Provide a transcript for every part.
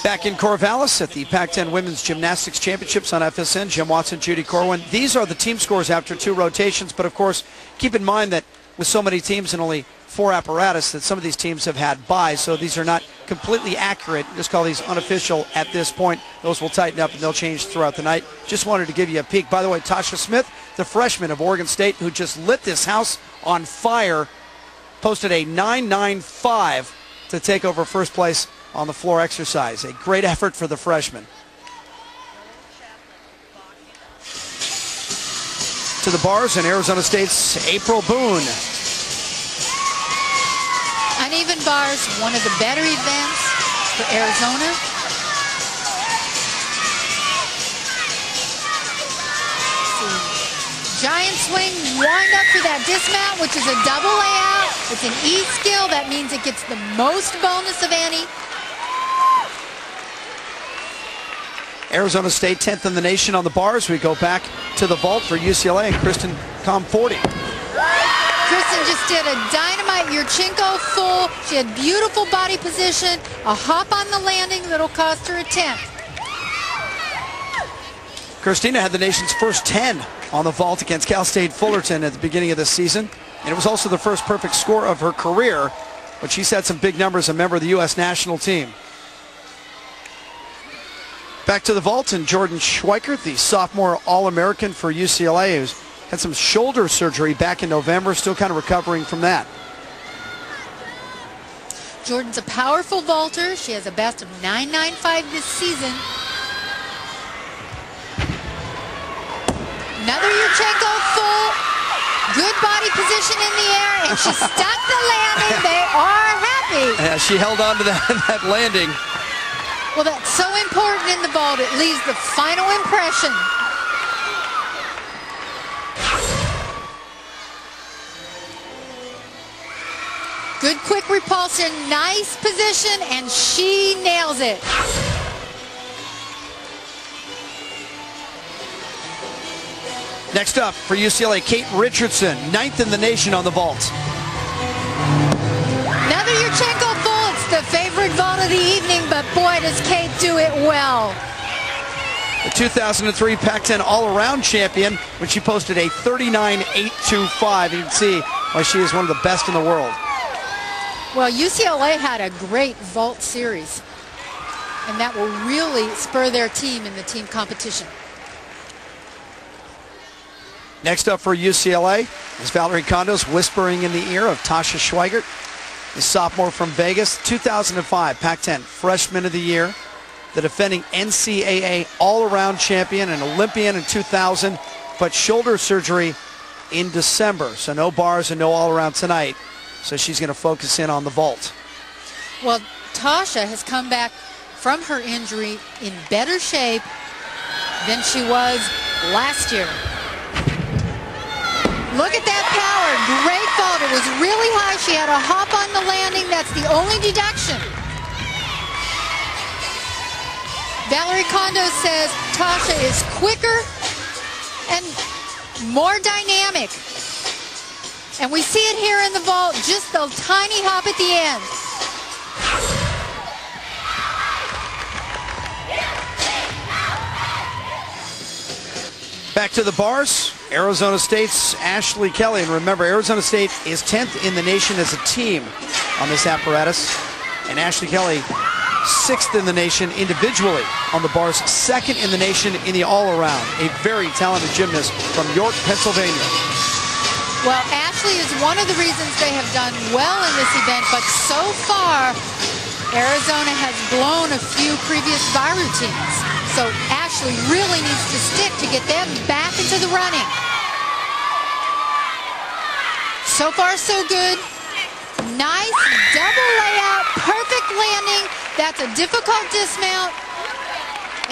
Back in Corvallis at the Pac-10 Women's Gymnastics Championships on FSN, Jim Watson, Judy Corwin. These are the team scores after 2 rotations, but of course, keep in mind that with so many teams and only 4 apparatus, that some of these teams have had byes, so these are not completely accurate. Just call these unofficial at this point. Those will tighten up and they'll change throughout the night. Just wanted to give you a peek. By the way, Tasha Smith, the freshman of Oregon State, who just lit this house on fire, posted a 9.95 to take over first place on the floor exercise. A great effort for the freshman. To the bars in Arizona State's April Boone. Uneven bars, one of the better events for Arizona. Giant swing, wind up for that dismount, which is a double layout. It's an E skill. That means it gets the most bonus of any. Arizona State 10th in the nation on the bars. We go back to the vault for UCLA and Kristina Comforte. Kristin just did a dynamite Yurchenko full. She had beautiful body position, a hop on the landing that'll cost her a 10th. Kristina had the nation's first 10 on the vault against Cal State Fullerton at the beginning of the season. And it was also the first perfect score of her career, but she set some big numbers, a member of the U.S. national team. Back to the vault, and Jordan Schwikert, the sophomore All-American for UCLA, who's had some shoulder surgery back in November, still kind of recovering from that. Jordan's a powerful vaulter. She has a best of 9.95 this season. Another Yurchenko full. Good body position in the air, and she stuck the landing. They are happy. Yeah, she held on to that landing. Well, that's so important in the vault. It leaves the final impression. Good quick repulsion, nice position, and she nails it. Next up for UCLA, Kate Richardson, 9th in the nation on the vault. Another Yurchenko full. It's the favorite vault of the evening, but boy, does Kate do it well. The 2003 Pac-10 all-around champion when she posted a 39.825. You can see why she is one of the best in the world. Well, UCLA had a great vault series, and that will really spur their team in the team competition. Next up for UCLA is Valerie Condos whispering in the ear of Tasha Schwikert, the sophomore from Vegas, 2005 Pac-10 Freshman of the Year, the defending NCAA all-around champion and Olympian in 2000, but shoulder surgery in December. So no bars and no all-around tonight. So she's going to focus in on the vault. Well, Tasha has come back from her injury in better shape than she was last year. Look at that power. Great vault. It was really high. She had a hop on the landing. That's the only deduction. Valerie Kondo says Tasha is quicker and more dynamic. And we see it here in the vault, just the tiny hop at the end. Back to the bars, Arizona State's Ashley Kelly. And remember, Arizona State is 10th in the nation as a team on this apparatus. And Ashley Kelly, 6th in the nation individually on the bars, 2nd in the nation in the all-around. A very talented gymnast from York, Pennsylvania. Well, Ashley is one of the reasons they have done well in this event, but so far, Arizona has blown a few previous VI routines. So Ashley really needs to stick to get them back into the running. So far, so good. Nice double layout, perfect landing. That's a difficult dismount.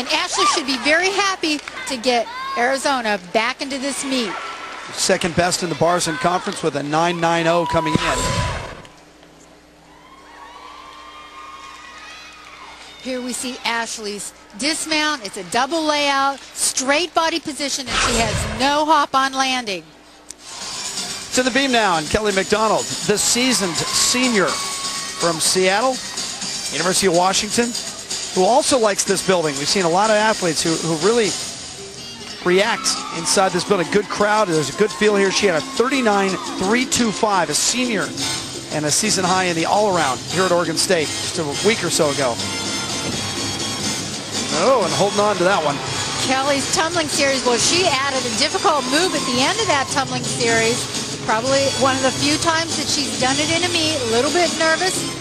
And Ashley should be very happy to get Arizona back into this meet. Second best in the bars in conference with a 9.90 coming in. Here we see Ashley's dismount. It's a double layout, straight body position, and she has no hop on landing. To the beam now, and Kelly McDonald, the seasoned senior from Seattle, University of Washington, who also likes this building. We've seen a lot of athletes who really react inside this building. Good crowd. There's a good feel here. She had a 39.325, a senior, and a season high in the all-around here at Oregon State just a week or so ago. Oh, and holding on to that one. Kelly's tumbling series, well, she added a difficult move at the end of that tumbling series. Probably one of the few times that she's done it in a meet. A little bit nervous.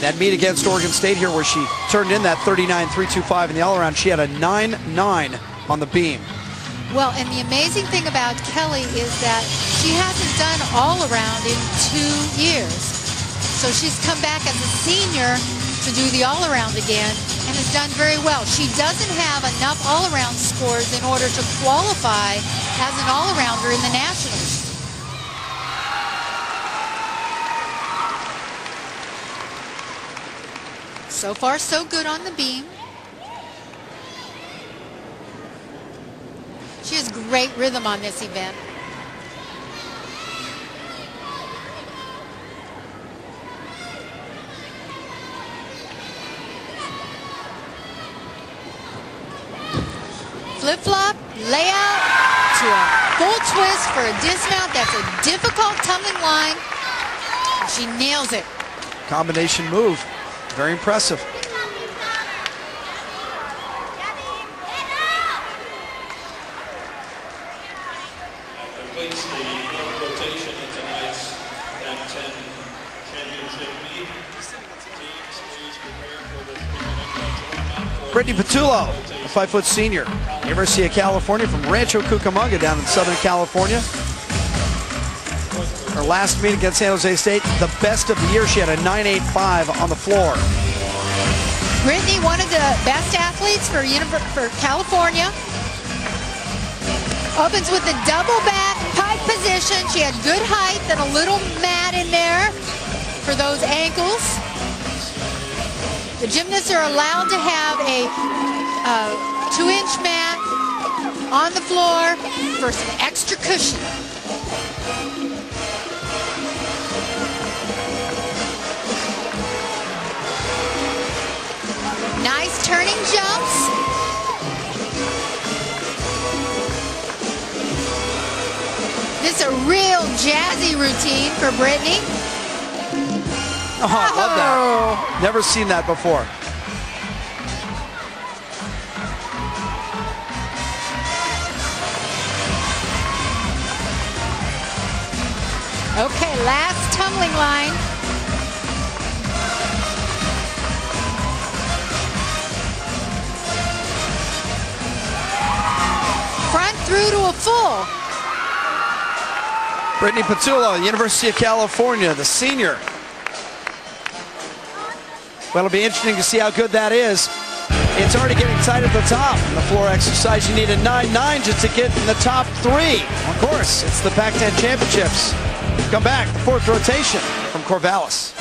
That meet against Oregon State here where she turned in that 39.325 in the all-around, she had a 9.9 on the beam. Well, and the amazing thing about Kelly is that she hasn't done all-around in 2 years. So she's come back as a senior to do the all-around again and has done very well. She doesn't have enough all-around scores in order to qualify as an all-arounder in the Nationals. So far, so good on the beam. She has great rhythm on this event. Flip-flop, layout to a full twist for a dismount. That's a difficult tumbling line. She nails it. Combination move. Very impressive. Completes the rotation in tonight's Pac-10 championship meet. Teams, please prepare for the 3-minute Brittany Pitullo, a 5-foot senior, University of California from Rancho Cucamonga down in Southern California. Her last meet against San Jose State, the best of the year. She had a 9.85 on the floor. Brittany, one of the best athletes for California. Opens with a double back pike position. She had good height and a little mat in there for those ankles. The gymnasts are allowed to have a 2-inch mat on the floor for some extra cushion. Nice turning jumps. This is a real jazzy routine for Brittany. Oh, I love that. Never seen that before. Okay, last tumbling line. Front through to a full. Brittany Pitullo, University of California, the senior. Well, it'll be interesting to see how good that is. It's already getting tight at the top. In the floor exercise, you need a 9.9 just to get in the top 3. Of course, it's the Pac-10 Championships. Come back, 4th rotation from Corvallis.